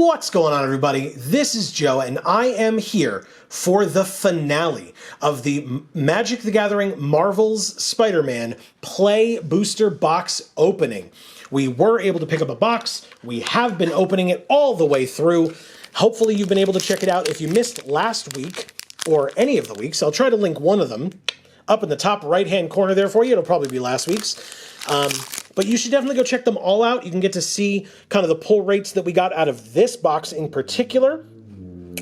What's going on, everybody? This is Joe, and I am here for the finale of the Magic the Gathering Marvel's Spider-Man Play Booster Box opening. We were able to pick up a box. We have been opening it all the way through. Hopefully you've been able to check it out. If you missed last week, or any of the weeks, I'll try to link one of them up in the top right-hand corner there for you. It'll probably be last week's. But you should definitely go check them all out. You can get to see kind of the pull rates that we got out of this box in particular.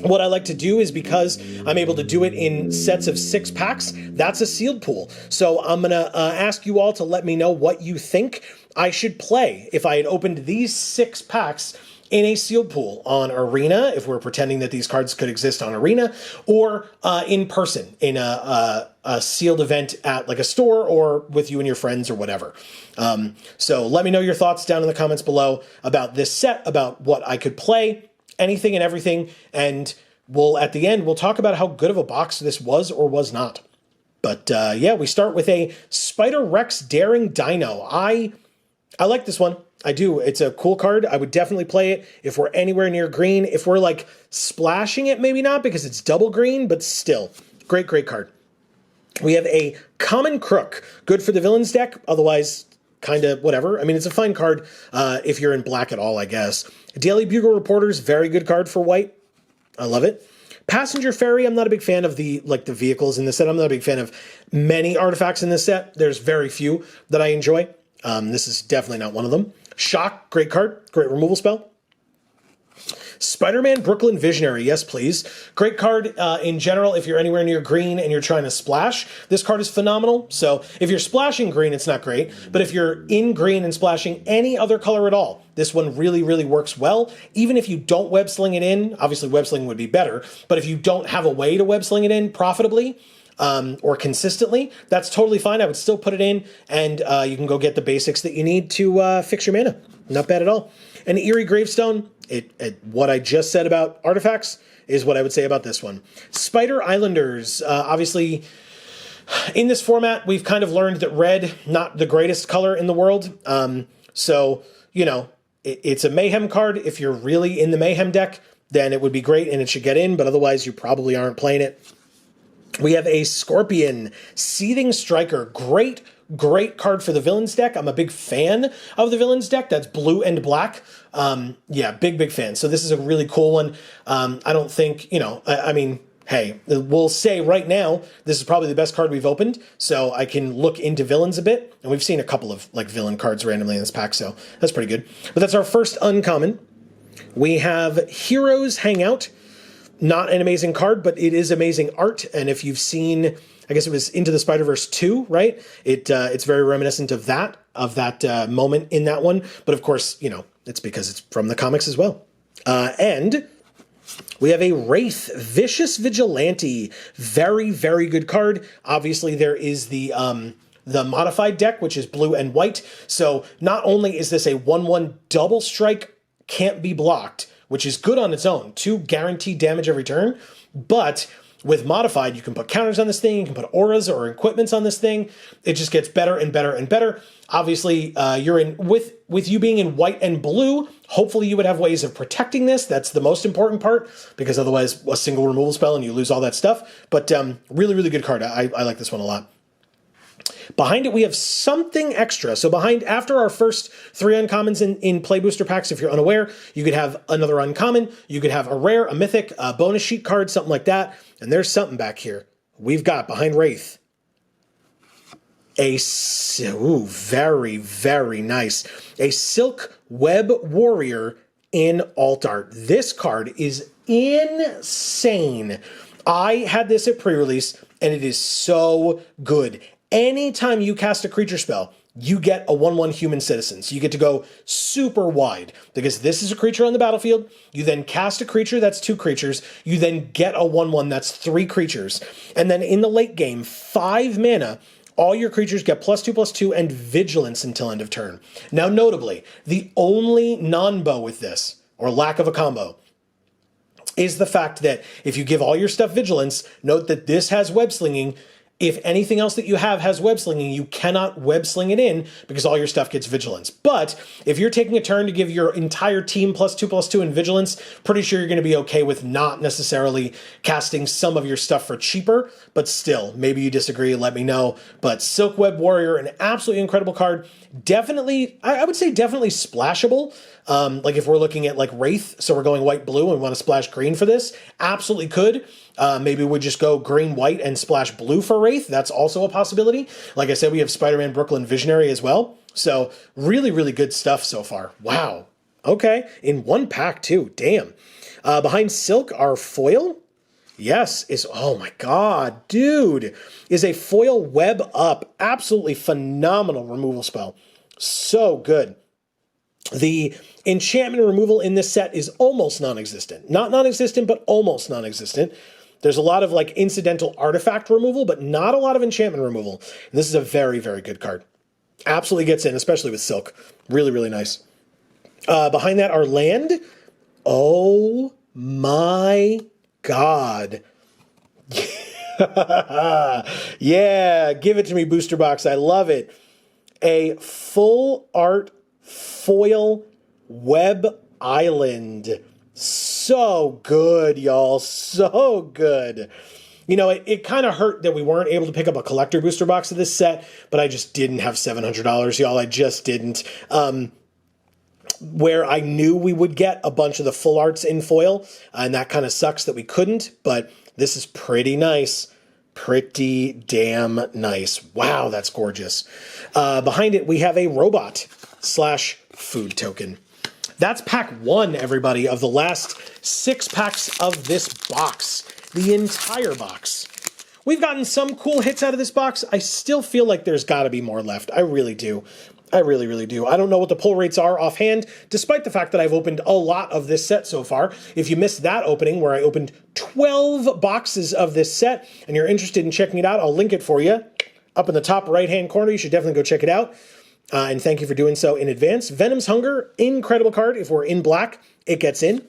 What I like to do is, because I'm able to do it in sets of 6 packs, that's a sealed pool. So I'm going to ask you all to let me know what you think I should play if I had opened these 6 packs in a sealed pool on Arena, if we're pretending that these cards could exist on Arena, or in person in a sealed event at like a store or with you and your friends or whatever. So let me know your thoughts down in the comments below about this set, about what I could play, anything and everything, and at the end, we'll talk about how good of a box this was or was not. But yeah, we start with a Spider-Rex Daring Dino. I like this one. I do. It's a cool card. I would definitely play it if we're anywhere near green. If we're like splashing it, maybe not, because it's double green, but still. Great, great card. We have a Common Crook. Good for the villains deck, otherwise kind of whatever. I mean, it's a fine card if you're in black at all, I guess. Daily Bugle Reporters, very good card for white. I love it. Passenger Ferry, I'm not a big fan of the vehicles in this set. I'm not a big fan of many artifacts in this set. There's very few that I enjoy. This is definitely not one of them. Shock, great card, great removal spell. Spider-Man Brooklyn Visionary, yes please. Great card in general if you're anywhere near green and you're trying to splash. This card is phenomenal. So if you're splashing green, it's not great. But if you're in green and splashing any other color at all, this one really, really works well. Even if you don't web sling it in, obviously web slinging would be better, but if you don't have a way to web sling it in profitably, or consistently, that's totally fine. I would still put it in, and you can go get the basics that you need to fix your mana. Not bad at all. An Eerie Gravestone, what I just said about artifacts is what I would say about this one. Spider Islanders, obviously, in this format, we've kind of learned that red, not the greatest color in the world. So, you know, it's a Mayhem card. If you're really in the Mayhem deck, then it would be great, and it should get in, but otherwise you probably aren't playing it. We have a Scorpion, Seething Striker. Great, great card for the Villains deck. I'm a big fan of the Villains deck. That's blue and black. Yeah, big fan. So this is a really cool one. I don't think, I mean, hey, we'll say right now, this is probably the best card we've opened, so I can look into villains a bit. And we've seen a couple of villain cards randomly in this pack, so that's pretty good. But that's our first uncommon. We have Heroes Hangout. Not an amazing card, but it is amazing art. And if you've seen, I guess it was Into the Spider-Verse 2, right? It's very reminiscent of that moment in that one. But of course, it's because it's from the comics as well. And we have a Wraith, Vicious Vigilante. Very, very good card. Obviously, there is the modified deck, which is blue and white. So not only is this a 1/1 double strike, can't be blocked, which is good on its own, 2 guaranteed damage every turn, but with modified, you can put counters on this thing, you can put auras or equipments on this thing. It just gets better and better and better. Obviously, you're in with you being in white and blue, hopefully you would have ways of protecting this. That's the most important part, because otherwise a single removal spell and you lose all that stuff. But really, really good card. I like this one a lot. Behind it, we have something extra. So after our first 3 uncommons in play booster packs, if you're unaware, you could have another uncommon, you could have a rare, a mythic, a bonus sheet card, something like that. And there's something back here. We've got behind Wraith very, very nice. A Silk Web Warrior in alt art. This card is insane. I had this at pre-release, and it is so good. Anytime you cast a creature spell, you get a 1/1 human citizen. So you get to go super wide, because this is a creature on the battlefield. You then cast a creature, that's 2 creatures. You then get a 1/1, that's 3 creatures. And then in the late game, 5 mana, all your creatures get +2/+2 and vigilance until end of turn. Now notably, the only non-bow with this, or lack of a combo, is the fact that if you give all your stuff vigilance, note that this has web slinging, If anything else that you have has web slinging, you cannot web sling it in because all your stuff gets vigilance. But if you're taking a turn to give your entire team +2/+2 in vigilance, pretty sure you're going to be okay with not necessarily casting some of your stuff for cheaper. But still, maybe you disagree, let me know. But Silk Web Warrior, an absolutely incredible card. Definitely, I would say definitely splashable. Like if we're looking at like Wraith, so we're going white-blue and want to splash green for this, absolutely could. Maybe we just go green-white and splash blue for Wraith. That's also a possibility. Like I said, we have Spider-Man Brooklyn Visionary as well. So really, really good stuff so far. Wow. Okay. In one pack too. Damn. Behind Silk, our foil, yes, is, oh my God, dude, is a foil web up. Absolutely phenomenal removal spell. So good. The enchantment removal in this set is almost non-existent. Not non-existent, but almost non-existent. There's a lot of like incidental artifact removal, but not a lot of enchantment removal. And this is a very, very good card. Absolutely gets in, especially with Silk. Really, really nice. Behind that, our land. Oh my God. Yeah, give it to me, Booster Box. I love it. A full art foil web island. So good, y'all. So good. You know, it kind of hurt that we weren't able to pick up a collector booster box of this set, but I just didn't have $700, y'all. I just didn't. Where I knew we would get a bunch of the full arts in foil, and that kind of sucks that we couldn't, but this is pretty nice. Pretty damn nice. Wow, that's gorgeous. Behind it, we have a robot / food token. That's pack 1, everybody, of the last 6 packs of this box. The entire box. We've gotten some cool hits out of this box. I still feel like there's got to be more left. I really do. I really, really do. I don't know what the pull rates are offhand, despite the fact that I've opened a lot of this set so far. If you missed that opening where I opened 12 boxes of this set and you're interested in checking it out, I'll link it for you up in the top right-hand corner. You should definitely go check it out. And thank you for doing so in advance. Venom's Hunger, incredible card. If we're in black, it gets in.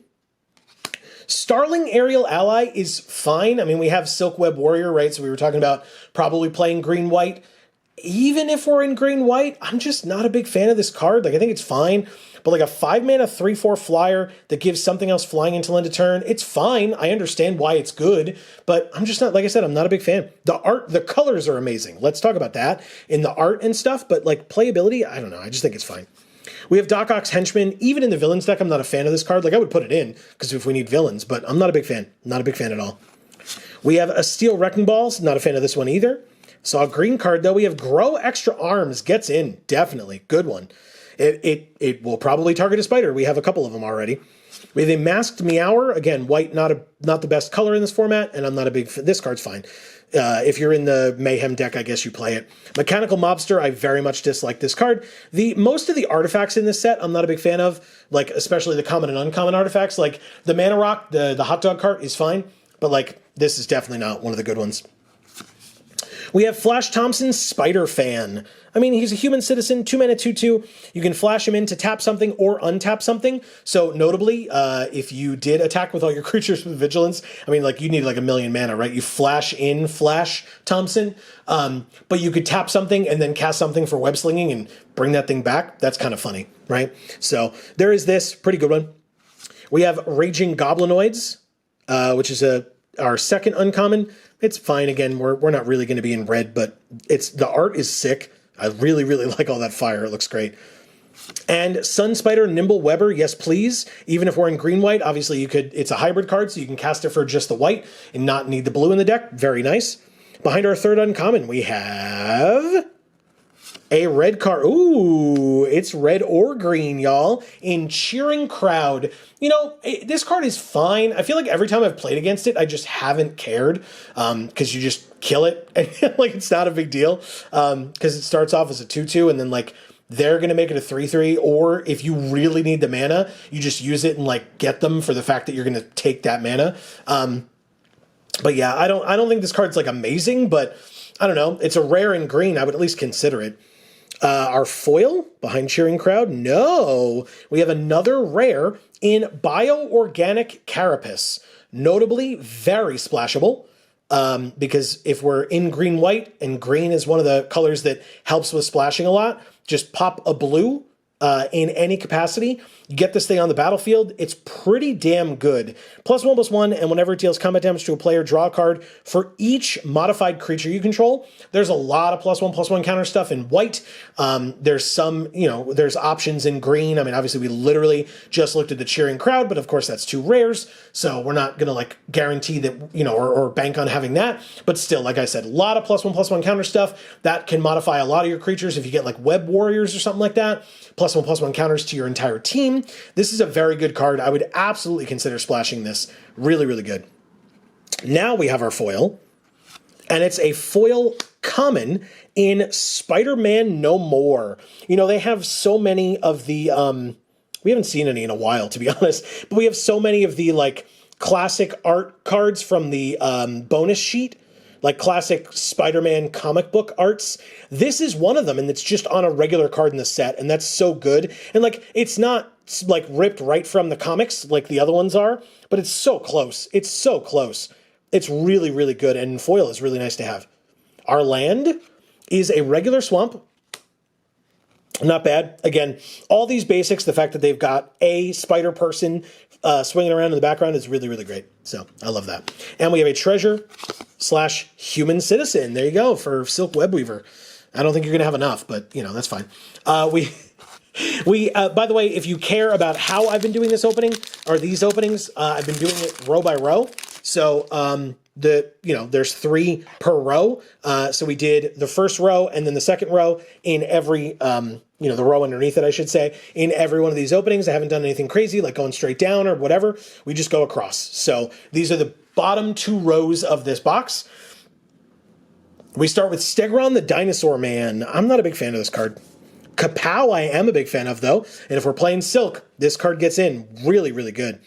Starling Aerial Ally is fine. I mean, we have Silk Web Warrior, right? So we were talking about probably playing green-white. Even if we're in green-white, I'm just not a big fan of this card. Like, I think it's fine. But like a 5-mana 3/4 flyer that gives something else flying until end of turn, it's fine. I understand why it's good, but I'm just not, like I said, I'm not a big fan. The art, the colors are amazing. Let's talk about that in the art and stuff, but like playability, I don't know. I just think it's fine. We have Doc Ock's Henchman. Even in the villains deck, I'm not a fan of this card. Like, I would put it in, because if we need villains, but I'm not a big fan. Not a big fan at all. We have a Steel Wrecking Balls. Not a fan of this one either. Saw a green card, though. We have Grow Extra Arms. Gets in. Definitely. Good one. It will probably target a spider. We have a couple of them already. We have a Masked Meower. Again, white, not the best color in this format, and I'm not a big fan. This card's fine. If you're in the Mayhem deck, I guess you play it. Mechanical Mobster, I very much dislike this card. Most of the artifacts in this set, I'm not a big fan of, like especially the common and uncommon artifacts. Like the Mana Rock, the hot dog cart is fine, but like this is definitely not one of the good ones. We have Flash Thompson's Spider Fan. I mean, he's a human citizen, 2-mana 2/2. You can flash him in to tap something or untap something. So notably, if you did attack with all your creatures with vigilance, I mean, like you need like 1,000,000 mana, right? You flash in Flash Thompson, but you could tap something and then cast something for web slinging and bring that thing back. That's kind of funny, right? So there is this pretty good one. We have Raging Goblinoids, which is our second uncommon. It's fine. Again, we're not really going to be in red, but the art is sick. I really, really like all that fire. It looks great. And Sun Spider Nimble Webber, yes please. Even if we're in green-white, obviously it's a hybrid card, so you can cast it for just the white and not need the blue in the deck. Very nice. Behind our third uncommon, we have a red card. Ooh, it's red or green, y'all. In Cheering Crowd. You know, this card is fine. I feel like every time I've played against it, I just haven't cared because you just kill it. And like, it's not a big deal because it starts off as a 2/2 and then like they're going to make it a 3/3. Or if you really need the mana, you just use it and like get them for the fact that you're going to take that mana. But yeah, I don't think this card's like amazing, but I don't know. It's a rare in green. I would at least consider it. Our foil behind Cheering Crowd? No. We have another rare in Bioorganic Carapace. Notably, very splashable. because if we're in green-white, and green is one of the colors that helps with splashing a lot, just pop a blue in any capacity. You get this thing on the battlefield, it's pretty damn good. +1/+1, and whenever it deals combat damage to a player, draw a card for each modified creature you control. There's a lot of +1/+1 counter stuff in white. There's some, there's options in green. I mean, obviously we literally just looked at the cheering crowd, but of course that's 2 rares, so we're not gonna like guarantee that, or bank on having that. But still, like I said, a lot of +1/+1 counter stuff that can modify a lot of your creatures. If you get like web warriors or something like that, +1/+1 counters to your entire team. This is a very good card. I would absolutely consider splashing this. Really, really good. Now we have our foil, and it's a foil common in Spider-Man No More. They have so many of the, we haven't seen any in a while, to be honest, but we have so many of the, like, classic art cards from the bonus sheet, like classic Spider-Man comic book arts. This is one of them, and it's just on a regular card in the set, and that's so good. And, like, it's not like ripped right from the comics like the other ones are, but it's so close. It's so close. It's really, really good, and foil is really nice to have. Our land is a regular swamp. Not bad. Again, all these basics, the fact that they've got a spider person swinging around in the background is really, really great. So I love that. And we have a treasure/human citizen. There you go for Silk Webweaver. I don't think you're going to have enough, but, that's fine. We by the way, if you care about how I've been doing this opening, or these openings, I've been doing it row by row. So there's 3 per row. So we did the first row and then the second row in every, the row underneath it, I should say, in every one of these openings. I haven't done anything crazy like going straight down or whatever. We just go across. So these are the bottom 2 rows of this box. We start with Stegron the Dinosaur Man. I'm not a big fan of this card. Kapow I am a big fan of, though. And if we're playing Silk, this card gets in really, really good.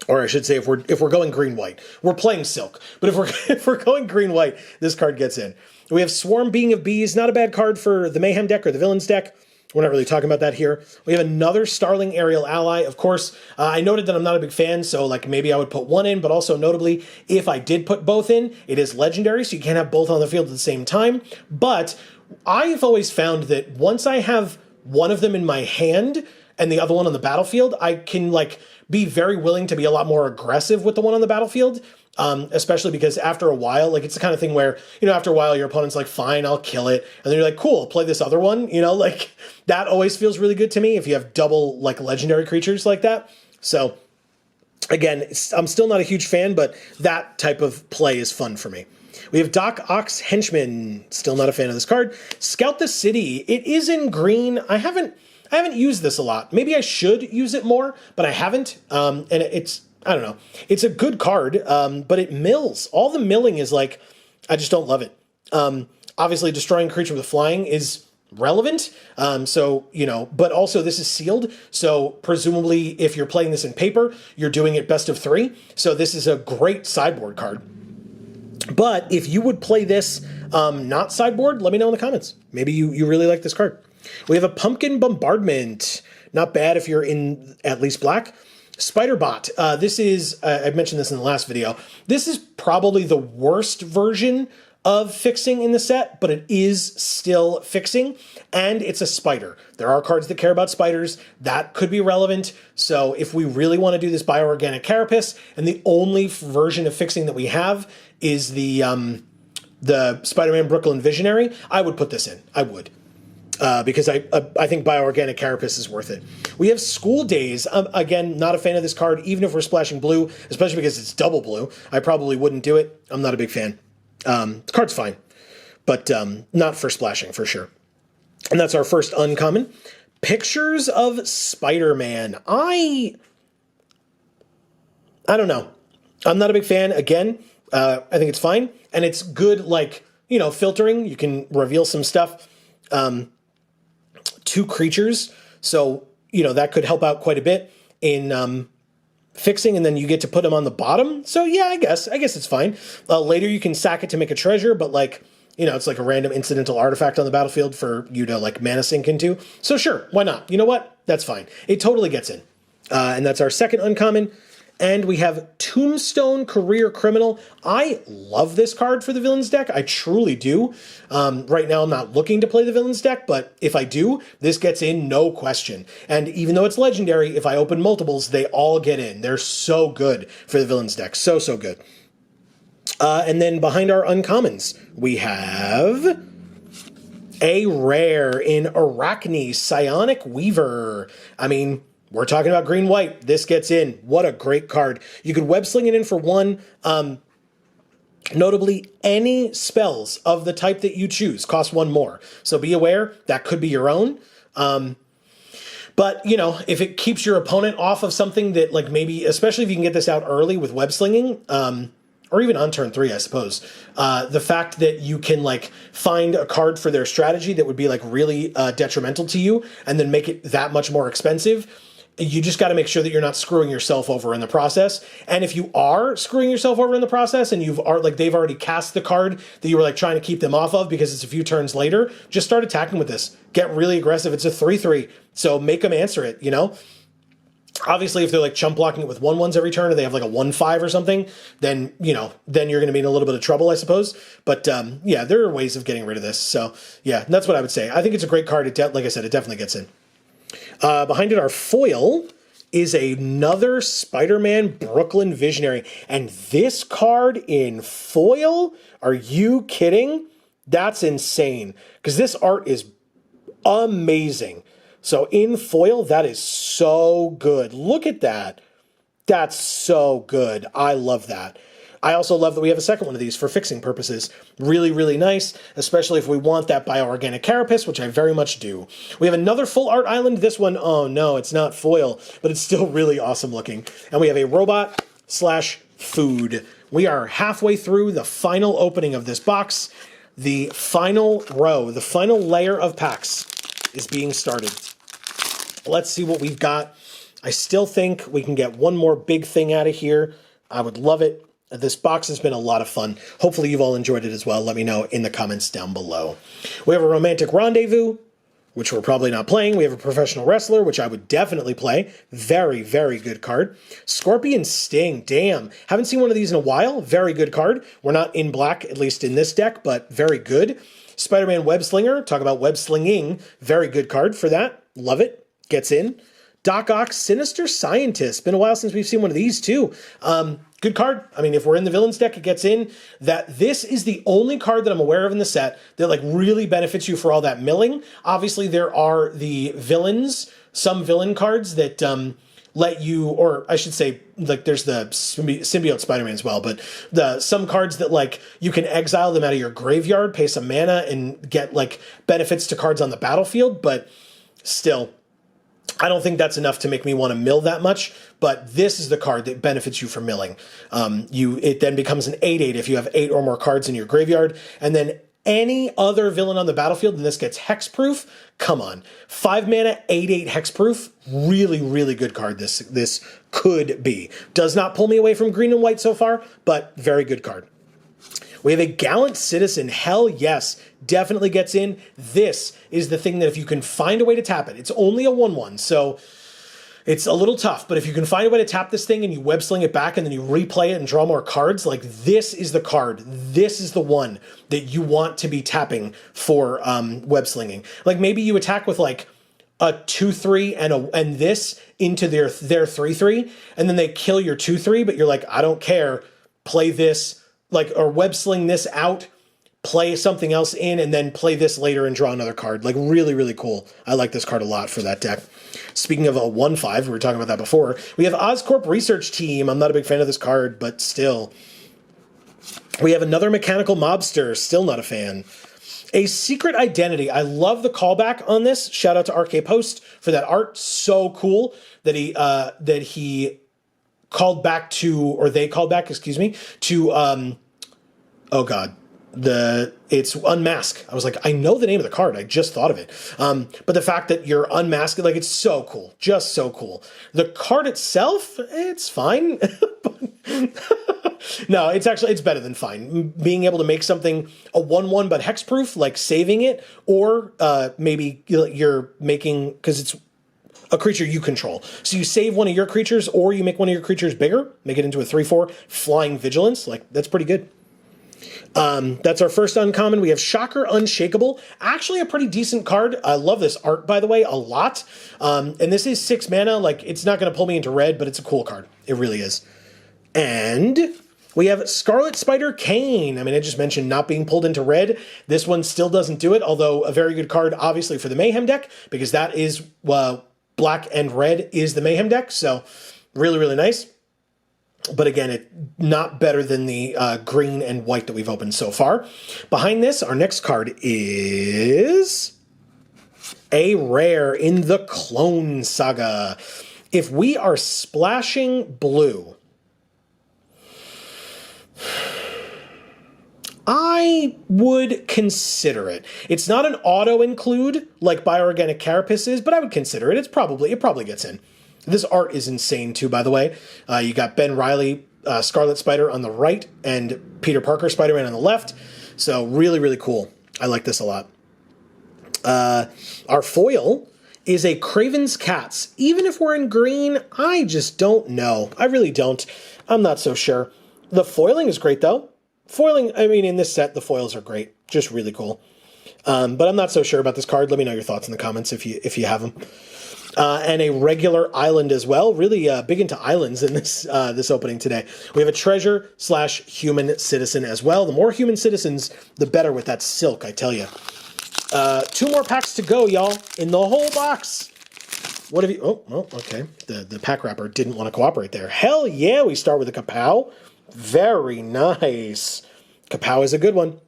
Or I should say, if we're going green-white. We're playing Silk. But if we're going green-white, this card gets in. We have Swarm Being of Bees. Not a bad card for the Mayhem deck or the Villains deck. We're not really talking about that here. We have another Starling Aerial Ally. Of course, I noted that I'm not a big fan, so like maybe I would put one in, but also notably, if I did put both in, it is legendary, so you can't have both on the field at the same time. But I've always found that once I have one of them in my hand and the other one on the battlefield, I can like be very willing to be a lot more aggressive with the one on the battlefield. Especially because after a while, like it's the kind of thing where, after a while your opponent's like, fine, I'll kill it. And then you're like, cool, play this other one. Like that always feels really good to me if you have double like legendary creatures like that. So again, I'm still not a huge fan, but that type of play is fun for me. We have Doc Ock's Henchman. Still not a fan of this card. Scout the City. It is in green. I haven't used this a lot. Maybe I should use it more, but I haven't. And I don't know. It's a good card, but it mills. All the milling is like, I just don't love it. Obviously, destroying a creature with flying is relevant. But also this is sealed. So presumably, if you're playing this in paper, you're doing it best of 3. So this is a great sideboard card. But if you would play this not sideboard, let me know in the comments. Maybe you really like this card. We have a Pumpkin Bombardment. Not bad if you're in at least black. Spiderbot. This is, I mentioned this in the last video, this is probably the worst version of fixing in the set, but it is still fixing, and it's a spider. There are cards that care about spiders. That could be relevant. So if we really want to do this bioorganic carapace, and the only version of fixing that we have is the Spider-Man Brooklyn Visionary, I would put this in. I would. Because I think bioorganic carapace is worth it. We have School Days. Again, not a fan of this card, even if we're splashing blue, especially because it's double blue. I probably wouldn't do it. I'm not a big fan. The card's fine, but not for splashing, for sure. And that's our first uncommon. Pictures of Spider-Man. I don't know. I'm not a big fan. Again, I think it's fine. And it's good, like, filtering. You can reveal some stuff. 2 creatures, so that could help out quite a bit in fixing, and then you get to put them on the bottom. So yeah, I guess it's fine. Later you can sack it to make a treasure, but like it's like a random incidental artifact on the battlefield for you to like mana sink into. So sure, why not? You know what? That's fine. It totally gets in, and that's our second uncommon. And we have Tombstone Career Criminal. I love this card for the Villains deck. I truly do. Right now, I'm not looking to play the Villains deck, but if I do, this gets in, no question. And even though it's legendary, if I open multiples, they all get in. They're so good for the Villains deck. So, so good. And then behind our uncommons, we have a rare in Arachne, Psionic Weaver. I mean, we're talking about green-white. This gets in. What a great card. You could web sling it in for one. Notably, any spells of the type that you choose cost one more. So be aware, that could be your own. But, you know, if it keeps your opponent off of something that, like, maybe, especially if you can get this out early with web slinging, or even on turn 3, I suppose, the fact that you can, like, find a card for their strategy that would be, like, really detrimental to you and then make it that much more expensive, you just got to make sure that you're not screwing yourself over in the process. And if you are screwing yourself over in the process and they've already cast the card that you were like trying to keep them off of because it's a few turns later, just start attacking with this. Get really aggressive. It's a 3/3, so make them answer it, you know? Obviously, if they're like chump blocking it with 1/1s every turn, or they have like a 1/5 or something, then, you know, then you're going to be in a little bit of trouble, I suppose. But yeah, there are ways of getting rid of this. So yeah, that's what I would say. I think it's a great card. Like I said, it definitely gets in. Behind it, our foil is another Spider-Man Brooklyn Visionary. And this card in foil, are you kidding? That's insane. Because this art is amazing. So in foil, that is so good. Look at that. That's so good. I love that. I also love that we have a second one of these for fixing purposes. Really, really nice, especially if we want that bioorganic carapace, which I very much do. We have another full art island. This one, oh no, it's not foil, but it's still really awesome looking. And we have a robot/food. We are halfway through the final opening of this box. The final row, the final layer of packs is being started. Let's see what we've got. I still think we can get one more big thing out of here. I would love it. This box has been a lot of fun. Hopefully you've all enjoyed it as well. Let me know in the comments down below. We have a Romantic Rendezvous, which we're probably not playing. We have a Professional Wrestler, which I would definitely play. Very, very good card. Scorpion Sting, damn. Haven't seen one of these in a while. Very good card. We're not in black, at least in this deck, but very good. Spider-Man Web Slinger, talk about web slinging. Very good card for that. Love it. Gets in. Doc Ock, Sinister Scientist. Been a while since we've seen one of these too. Good card. I mean, if we're in the Villains deck, it gets in. That this is the only card that I'm aware of in the set that like really benefits you for all that milling. Obviously, there are the villains, some villain cards that let you, or I should say, like there's the Symbiote Spider-Man as well, but some cards that like you can exile them out of your graveyard, pay some mana, and get like benefits to cards on the battlefield. But still, I don't think that's enough to make me want to mill that much, but this is the card that benefits you for milling. It then becomes an 8/8 if you have 8 or more cards in your graveyard, and then any other villain on the battlefield, and this gets hexproof. Come on, 5 mana, 8/8 hexproof. Really, really good card. This could be. Does not pull me away from green and white so far, but very good card. We have a Gallant Citizen. Hell yes, definitely gets in. This is the thing that if you can find a way to tap it, it's only a 1/1, so it's a little tough, but if you can find a way to tap this thing and you web sling it back and then you replay it and draw more cards, like this is the card. This is the one that you want to be tapping for web slinging. Like maybe you attack with like a 2/3 and this into their 3/3, and then they kill your 2/3, but you're like, I don't care, play this, like, or web sling this out, play something else in, and then play this later and draw another card. Like, really, really cool. I like this card a lot for that deck. Speaking of a 1/5, we were talking about that before. We have Oscorp Research Team. I'm not a big fan of this card, but still. We have another Mechanical Mobster. Still not a fan. A Secret Identity. I love the callback on this. Shout out to RK Post for that art. So cool that he called back to, or they called back, excuse me, to, oh God, it's Unmask. I was like, I know the name of the card. I just thought of it. But the fact that you're unmasked, like, it's so cool. Just so cool. The card itself, it's fine. No, it's better than fine. Being able to make something a 1/1 but hexproof, like saving it, or maybe you're making, because it's a creature you control. So you save one of your creatures, or you make one of your creatures bigger, make it into a 3/4 flying vigilance. Like, that's pretty good. That's our first uncommon. We have Shocker Unshakable. Actually a pretty decent card. I love this art, by the way, a lot. And this is 6 mana. Like, it's not going to pull me into red, but it's a cool card. It really is. And we have Scarlet Spider Kane. I mean, I just mentioned not being pulled into red. This one still doesn't do it, although a very good card, obviously, for the Mayhem deck, because that is, black and red is the Mayhem deck. So really, really nice. But again, it not better than the green and white that we've opened so far. Behind this, our next card is a rare in the Clone Saga. If we are splashing blue, I would consider it. It's not an auto include like Bioorganic Carapace is, but I would consider it. It probably gets in. This art is insane too, by the way. You got Ben Reilly, Scarlet Spider on the right, and Peter Parker, Spider-Man on the left. So really, really cool. I like this a lot. Our foil is a Craven's Cats. Even if we're in green, I just don't know. I really don't. I'm not so sure. The foiling is great, though. Foiling, I mean, in this set, the foils are great. Just really cool. But I'm not so sure about this card. Let me know your thoughts in the comments if you have them. And a regular island as well. Really big into islands in this this opening today. We have a treasure/human citizen as well. The more human citizens, the better with that silk, I tell you. 2 more packs to go, y'all, in the whole box. What have you... Oh, okay. The pack wrapper didn't want to cooperate there. Hell yeah, we start with a Kapow. Very nice. Kapow is a good one.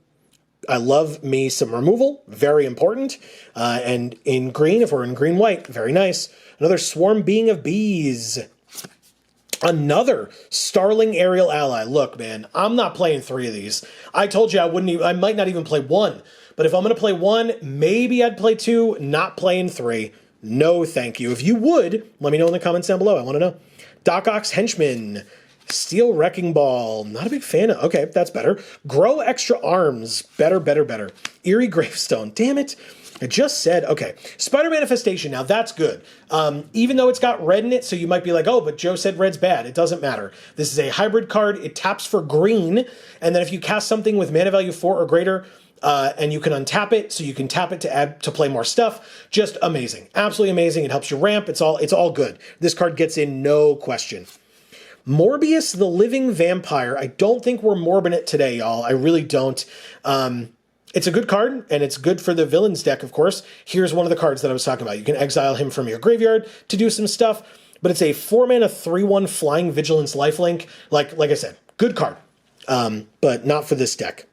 I love me some removal, very important. And in green, if we're in green-white, very nice. Another Swarm Being of Bees. Another Starling Aerial Ally. Look, man, I'm not playing 3 of these. I told you I might not even play 1. But if I'm going to play 1, maybe I'd play 2, not playing 3. No, thank you. If you would, let me know in the comments down below. I want to know. Doc Ock's Henchman. Steel Wrecking Ball. Not a big fan of... Okay, that's better. Grow Extra Arms. Better, better, better. Eerie Gravestone. Damn it. I just said... Okay. Spider Manifestation. Now, that's good. Even though it's got red in it, so you might be like, oh, but Joe said red's bad. It doesn't matter. This is a hybrid card. It taps for green. And then if you cast something with mana value 4 or greater... and you can untap it, so you can tap it to play more stuff. Just amazing. Absolutely amazing. It helps you ramp. It's all good. This card gets in, no question. Morbius the Living Vampire. I don't think we're morbing it today, y'all. I really don't. It's a good card, and it's good for the villains deck, of course. Here's one of the cards that I was talking about. You can exile him from your graveyard to do some stuff, but it's a 4-mana 3/1 Flying Vigilance Lifelink. Like I said, good card, but not for this deck.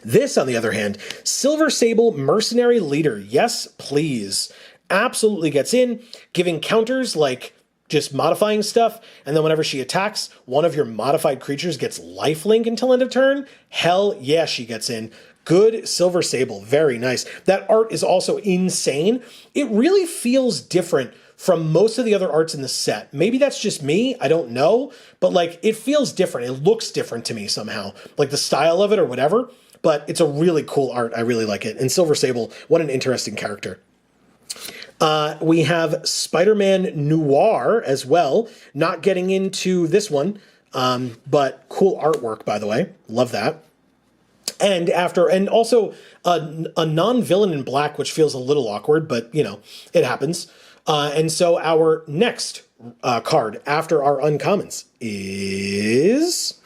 This, on the other hand, Silver Sable Mercenary Leader. Yes, please. Absolutely gets in, giving counters like just modifying stuff, and then whenever she attacks, one of your modified creatures gets lifelink until end of turn. Hell yeah, she gets in. Good Silver Sable. Very nice. That art is also insane. It really feels different from most of the other arts in the set. Maybe that's just me, I don't know, but like it feels different. It looks different to me somehow, like the style of it or whatever, but it's a really cool art. I really like it. And Silver Sable, what an interesting character. We have Spider-Man Noir as well, not getting into this one, but cool artwork, by the way. Love that. And also a non-villain in black, which feels a little awkward, but you know, it happens. And so our next card after our uncommons is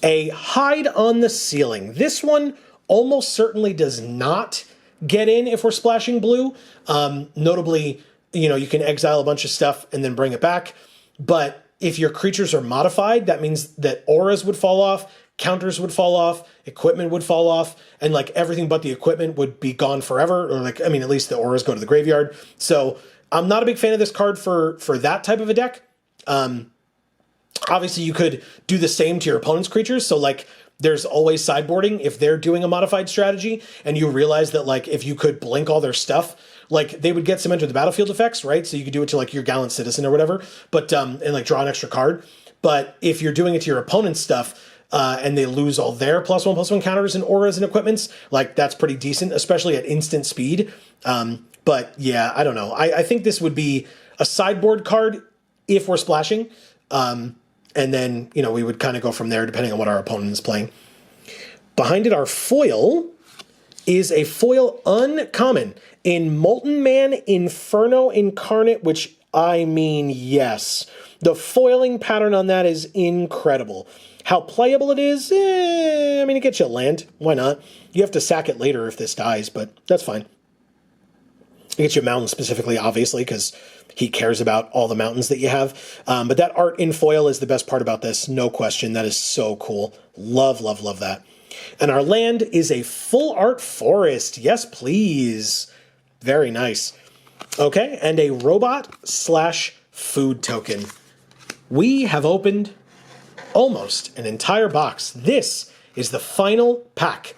a Hide on the Ceiling. This one almost certainly does not get in if we're splashing blue. Notably, you know, you can exile a bunch of stuff and then bring it back. But if your creatures are modified, that means that auras would fall off, counters would fall off, equipment would fall off, and like everything but the equipment would be gone forever. Or like, I mean, at least the auras go to the graveyard. So I'm not a big fan of this card for that type of a deck. Obviously, you could do the same to your opponent's creatures. So like, there's always sideboarding if they're doing a modified strategy and you realize that like if you could blink all their stuff, like they would get some enter the battlefield effects, right? So you could do it to like your Gallant Citizen or whatever, but and like draw an extra card. But if you're doing it to your opponent's stuff and they lose all their +1/+1 counters and auras and equipments, like that's pretty decent, especially at instant speed. But yeah, I don't know. I think this would be a sideboard card if we're splashing. And then, you know, we would kind of go from there depending on what our opponent is playing. Behind it, our foil is a foil uncommon in Molten Man Inferno Incarnate, which I mean, yes. The foiling pattern on that is incredible. How playable it is? I mean, it gets you a land. Why not? You have to sack it later if this dies, but that's fine. It gets you a mountain specifically, obviously, because he cares about all the mountains that you have. But that art in foil is the best part about this, no question. That is so cool. Love, love, love that. And our land is a full art forest. Yes, please. Very nice. Okay, and a robot / food token. We have opened almost an entire box. This is the final pack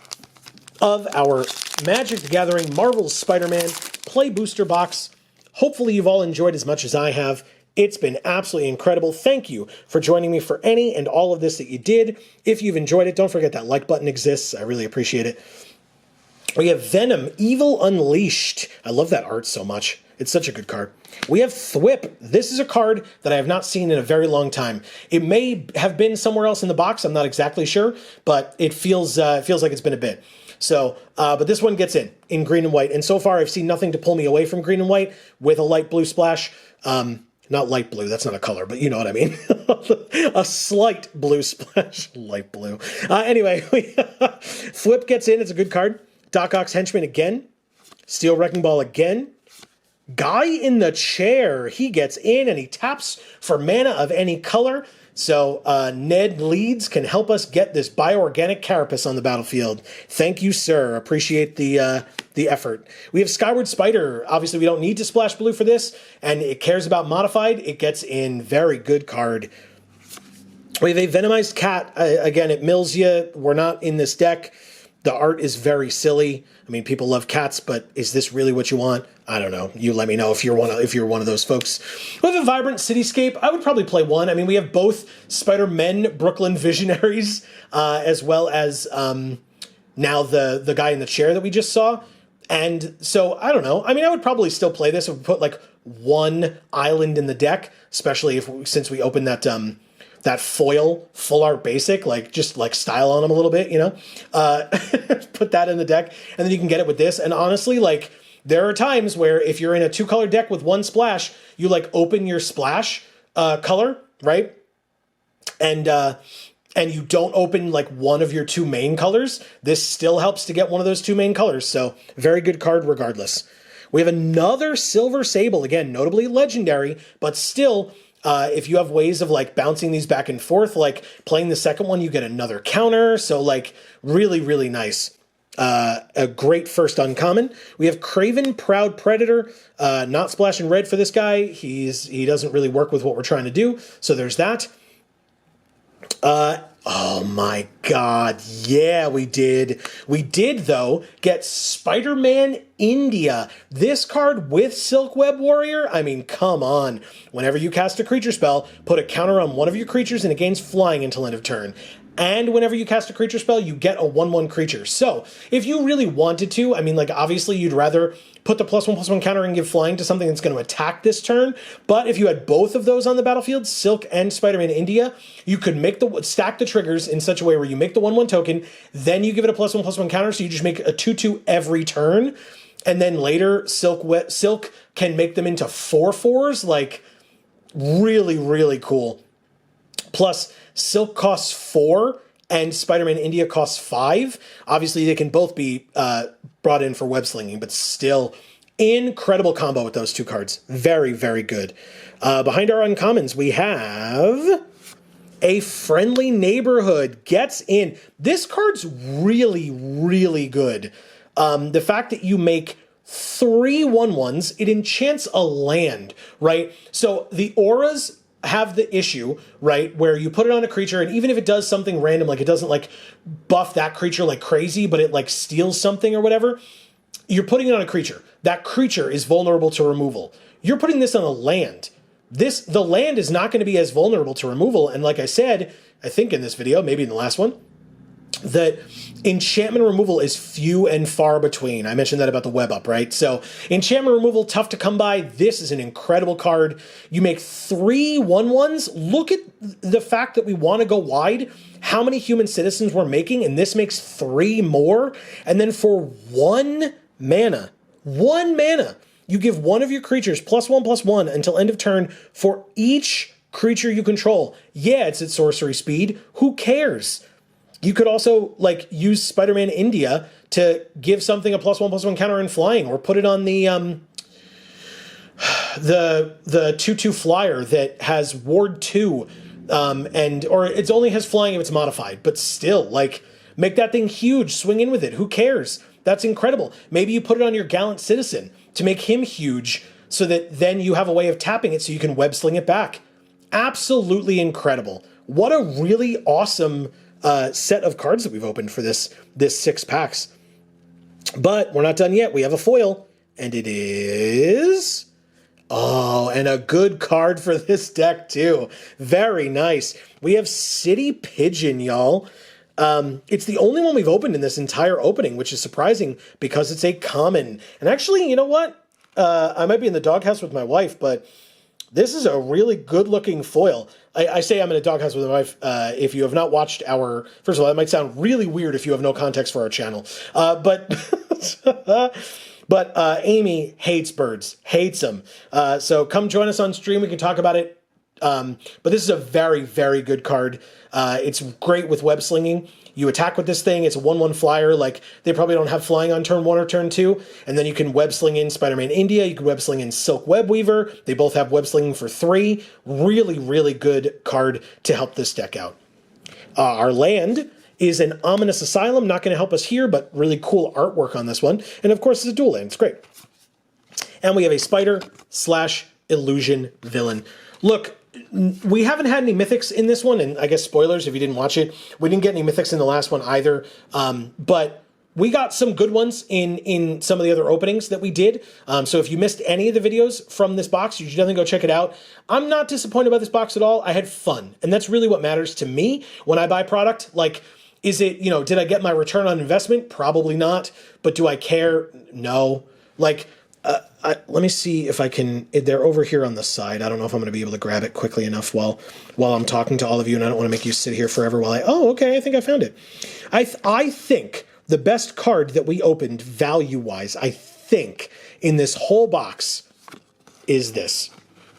of our Magic the Gathering Marvel's Spider-Man Play Booster Box. Hopefully you've all enjoyed as much as I have. It's been absolutely incredible. Thank you for joining me for any and all of this that you did. If you've enjoyed it, don't forget that like button exists. I really appreciate it. We have Venom, Evil Unleashed. I love that art so much. It's such a good card. We have Thwip. This is a card that I have not seen in a very long time. It may have been somewhere else in the box. I'm not exactly sure, but it feels like it's been a bit. So, but this one gets in green and white. And so far, I've seen nothing to pull me away from green and white with a light blue splash. Not light blue, that's not a color, but you know what I mean. A slight blue splash, light blue. Anyway, Thwip gets in, it's a good card. Doc Ock's Henchman again. Steel Wrecking Ball again. Guy in the Chair, he gets in and he taps for mana of any color. So Ned Leeds can help us get this bioorganic carapace on the battlefield. Thank you, sir. Appreciate the effort. We have Skyward Spider. Obviously, we don't need to splash blue for this, and it cares about modified. It gets in. Very good card. We have a Venomized Cat. Again, it mills you. We're not in this deck. The art is very silly. I mean, people love cats, but is this really what you want? I don't know. You let me know if you're one of those folks. We have a Vibrant Cityscape. I would probably play one. I mean, we have both Spider-Men Brooklyn Visionaries, as well as now the guy in the chair that we just saw. And so, I don't know. I mean, I would probably still play this. I would put like one island in the deck, especially since we opened that foil full art basic, like just like style on them a little bit, you know, put that in the deck and then you can get it with this. And honestly, like there are times where if you're in a 2-color deck with one splash, you like open your splash color, right? And you don't open like one of your 2 main colors. This still helps to get one of those 2 main colors. So very good card regardless. We have another Silver Sable, again, notably legendary, but still, if you have ways of like bouncing these back and forth, like playing the second one, you get another counter. So like really, really nice. A great first uncommon. We have Craven Proud Predator, not splashing red for this guy. He doesn't really work with what we're trying to do. So there's that. Oh my God. Yeah, we did. We did, though, get Spider-Man India. This card with Silk Web Warrior? I mean, come on. Whenever you cast a creature spell, put a counter on one of your creatures and it gains flying until end of turn. And whenever you cast a creature spell, you get a 1/1 creature. So, if you really wanted to, I mean, like, obviously you'd rather put the +1/+1 counter and give flying to something that's going to attack this turn. But if you had both of those on the battlefield, Silk and Spider-Man India, you could stack the triggers in such a way where you make the 1/1 token, then you give it a +1/+1 counter, so you just make a 2/2 every turn. And then later, Silk can make them into 4/4s. Like, really, really cool. Plus, Silk costs 4 and Spider-Man India costs 5. Obviously, they can both be brought in for web slinging, but still incredible combo with those 2 cards. Very, very good. Behind our uncommons, we have a Friendly Neighborhood gets in. This card's really, really good. The fact that you make 3 1/1s, it enchants a land, right? So the auras have the issue, right, where you put it on a creature, and even if it does something random, like it doesn't like buff that creature like crazy, but it like steals something or whatever, you're putting it on a creature. That creature is vulnerable to removal. You're putting this on a land. The land is not going to be as vulnerable to removal, and like I said, I think in this video, maybe in the last one, that enchantment removal is few and far between. I mentioned that about the web up, right? So enchantment removal, tough to come by. This is an incredible card. You make 3 1/1s. Look at the fact that we want to go wide, how many human citizens we're making, and this makes 3 more. And then for 1 mana, you give one of your creatures +1/+1 until end of turn for each creature you control. Yeah, it's at sorcery speed. Who cares? You could also like use Spider-Man India to give something a +1/+1 counter in flying, or put it on the 2/2 flyer that has Ward 2, or it only has flying if it's modified, but still, like, make that thing huge, swing in with it. Who cares? That's incredible. Maybe you put it on your Gallant Citizen to make him huge, so that then you have a way of tapping it so you can web sling it back. Absolutely incredible. What a really awesome set of cards that we've opened for this 6 packs. But we're not done yet. We have a foil, and it is... Oh, and a good card for this deck, too. Very nice. We have City Pigeon, y'all. It's the only one we've opened in this entire opening, which is surprising because it's a common. And actually, you know what? I might be in the doghouse with my wife, but this is a really good-looking foil. I say I'm in a doghouse with my wife. If you have not watched our... First of all, that might sound really weird if you have no context for our channel. But Amy hates birds. Hates them. So come join us on stream. We can talk about it. But this is a very, very good card. It's great with web slinging. You attack with this thing. It's a 1/1 flyer. Like, they probably don't have flying on turn 1 or turn 2. And then you can web sling in Spider-Man India. You can web sling in Silk Web Weaver. They both have web slinging for 3. Really, really good card to help this deck out. Our land is an Ominous Asylum. Not going to help us here, but really cool artwork on this one. And of course, it's a dual land. It's great. And we have a Spider/Illusion villain. Look, we haven't had any mythics in this one, and I guess spoilers if you didn't watch it. We didn't get any mythics in the last one either, but we got some good ones in some of the other openings that we did. So if you missed any of the videos from this box, you should definitely go check it out. I'm not disappointed by this box at all. I had fun, and that's really what matters to me when I buy product. Like, is it, did I get my return on investment? Probably not, but do I care? No. Like, let me see if I can... They're over here on the side. I don't know if I'm going to be able to grab it quickly enough while I'm talking to all of you, and I don't want to make you sit here forever while Oh, okay, I think I found it. I think the best card that we opened value-wise, I think, in this whole box is this.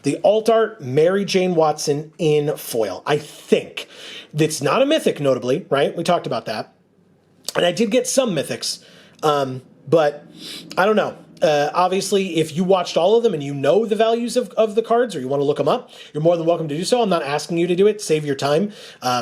The Alt Art Mary Jane Watson in foil. I think. It's not a mythic, notably, right? We talked about that. And I did get some mythics, but I don't know. Obviously, if you watched all of them and you know the values of the cards, or you want to look them up, you're more than welcome to do so. I'm not asking you to do it. Save your time,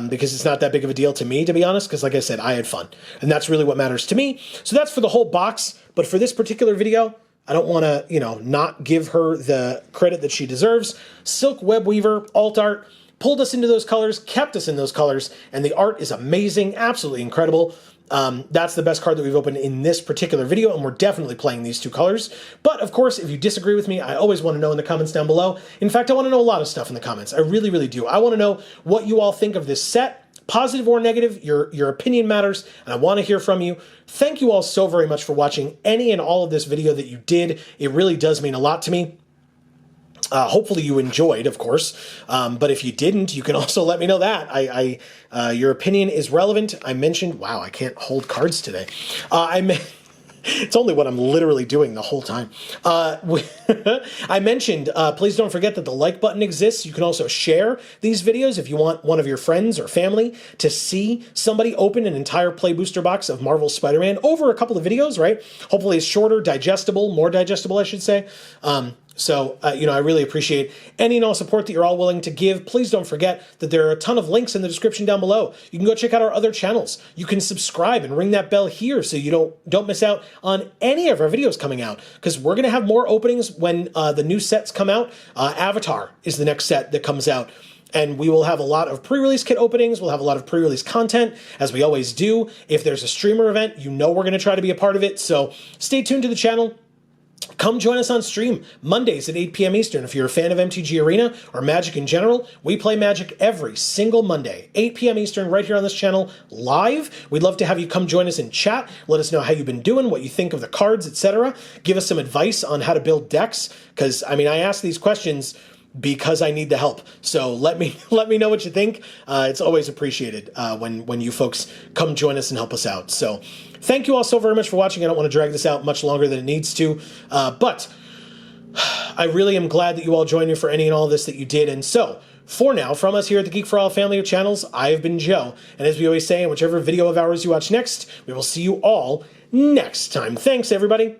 because it's not that big of a deal to me, to be honest, because like I said, I had fun. And that's really what matters to me. So that's for the whole box. But for this particular video, I don't want to, not give her the credit that she deserves. Silk Web Weaver, Alt Art, pulled us into those colors, kept us in those colors, and the art is amazing, absolutely incredible. That's the best card that we've opened in this particular video, and we're definitely playing these 2 colors. But, of course, if you disagree with me, I always want to know in the comments down below. In fact, I want to know a lot of stuff in the comments. I really, really do. I want to know what you all think of this set. Positive or negative, your opinion matters, and I want to hear from you. Thank you all so very much for watching any and all of this video that you did. It really does mean a lot to me. Hopefully you enjoyed, of course, but if you didn't, you can also let me know that. Your opinion is relevant. I mentioned, wow, I can't hold cards today. It's only what I'm literally doing the whole time. I mentioned, please don't forget that the like button exists. You can also share these videos if you want one of your friends or family to see somebody open an entire Play Booster box of Marvel's Spider-Man over a couple of videos, right? Hopefully it's shorter, more digestible, I should say. I really appreciate any and all support that you're all willing to give. Please don't forget that there are a ton of links in the description down below. You can go check out our other channels. You can subscribe and ring that bell here so you don't miss out on any of our videos coming out, because we're going to have more openings when the new sets come out. Avatar is the next set that comes out. And we will have a lot of pre-release kit openings. We'll have a lot of pre-release content, as we always do. If there's a streamer event, we're going to try to be a part of it. So stay tuned to the channel. Come join us on stream Mondays at 8 p.m. Eastern. If you're a fan of MTG Arena or Magic in general, we play Magic every single Monday, 8 p.m. Eastern, right here on this channel, live. We'd love to have you come join us in chat. Let us know how you've been doing, what you think of the cards, etc. Give us some advice on how to build decks, because, I mean, I ask these questions because I need the help. So let me know what you think. It's always appreciated when you folks come join us and help us out. So thank you all so very much for watching. I don't want to drag this out much longer than it needs to, but I really am glad that you all joined me for any and all of this that you did. And so for now, from us here at the Geek for All family of channels, I have been Joe. And as we always say, in whichever video of ours you watch next, we will see you all next time. Thanks, everybody.